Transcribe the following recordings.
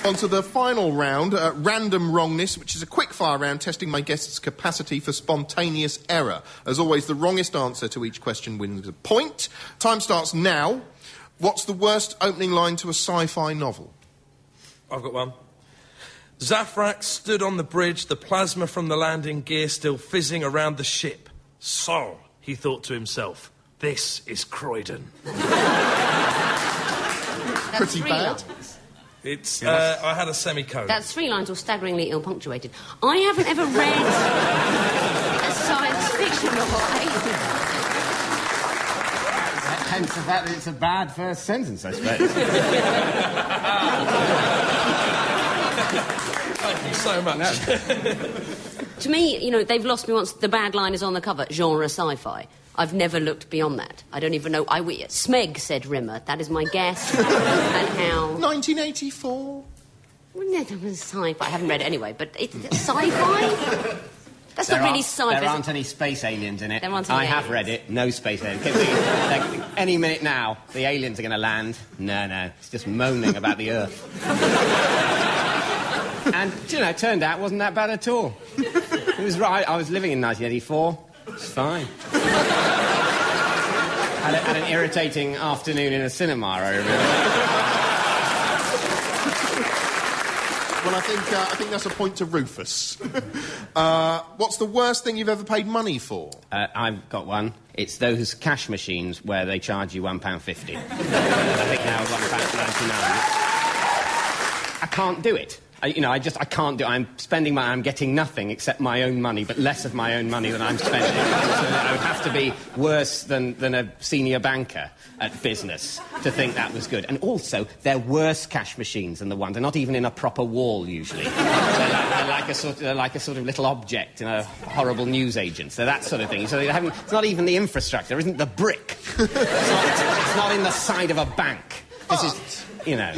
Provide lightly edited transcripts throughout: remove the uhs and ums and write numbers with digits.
On to the final round, random wrongness, which is a quick-fire round testing my guests' capacity for spontaneous error. As always, the wrongest answer to each question wins a point. Time starts now. What's the worst opening line to a sci-fi novel? I've got one. Zafrak stood on the bridge, the plasma from the landing gear still fizzing around the ship. So, he thought to himself, this is Croydon. Pretty bad. It's, I had a semicolon. That's 3 lines all staggeringly ill-punctuated. I haven't ever read a science fiction novel. Hence the fact that it's a bad first sentence, I suppose. Thank you so much. To me, you know, they've lost me once the bad line is on the cover, genre sci-fi. I've never looked beyond that. I don't even know... Smeg, said Rimmer. That is my guess. And how... 1984? Well, no, that was sci-fi. I haven't read it anyway, but it's sci-fi? That's not really sci-fi. There aren't any space aliens in it. There aren't any I have aliens. read it. No space aliens. Any minute now, the aliens are going to land. No. It's just moaning about the Earth. And, you know, it turned out it wasn't that bad at all. It was right. I was living in 1984. It's fine. Had an irritating afternoon in a cinema, I remember. Well, I think that's a point to Rufus. What's the worst thing you've ever paid money for? I've got one. It's those cash machines where they charge you £1.50. I think now £1.99. I can't do it. I can't do it. I'm spending I'm getting nothing except my own money, but less of my own money than I'm spending. So I would have to be worse than a senior banker at business to think that was good. And also, they're worse cash machines than the ones. They're not even in a proper wall, usually. They're like a sort of little object in a horrible newsagent. So that sort of thing. So it's not even the infrastructure. There isn't the brick. It's not in the side of a bank. This is... You know.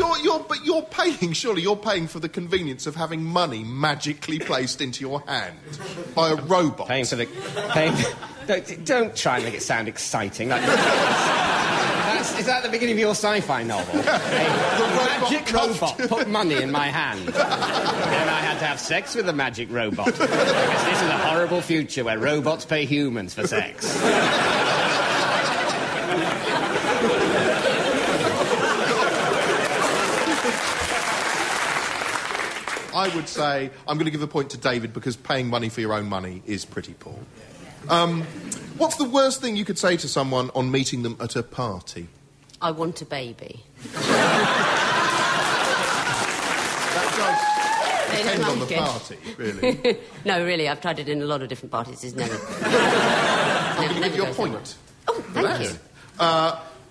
You're paying for the convenience of having money magically placed into your hand by a robot. Don't try and make it sound exciting. Is that the beginning of your sci-fi novel? The magic robot put money in my hand. Then I had to have sex with the magic robot. Because this is a horrible future where robots pay humans for sex. I would say I'm going to give a point to David because paying money for your own money is pretty poor. What's the worst thing you could say to someone on meeting them at a party? I want a baby. That does depend on the party, really. No, really, I've tried it in a lot of different parties. It's never... I'm going to give you a point. Oh, thank you.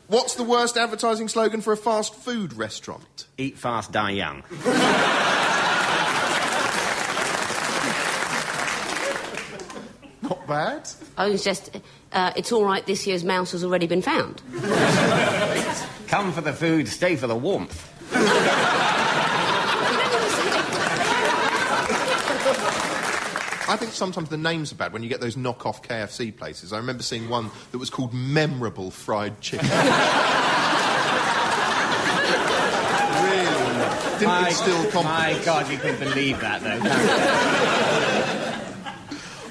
What's the worst advertising slogan for a fast food restaurant? Eat fast, die young. Not bad. I was just... it's all right, this year's mouse has already been found. Come for the food, stay for the warmth. I think sometimes the names are bad when you get those knockoff KFC places. I remember seeing one that was called Memorable Fried Chicken. Really? Didn't instill confidence. My God, you couldn't believe that, though.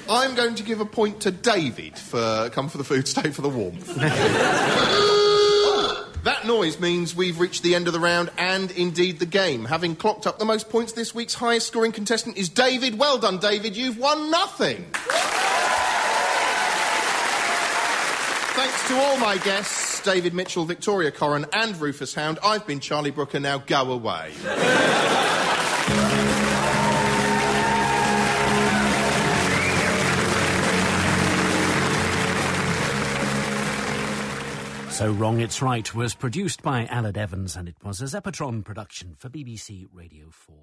I'm going to give a point to David for come for the food, stay for the warmth. That noise means we've reached the end of the round and indeed the game. Having clocked up the most points, this week's highest scoring contestant is David. Well done, David. You've won nothing. Thanks to all my guests, David Mitchell, Victoria Corrin and Rufus Hound. I've been Charlie Brooker. Now go away. So Wrong It's Right was produced by Aled Evans and it was a Zeppotron production for BBC Radio 4.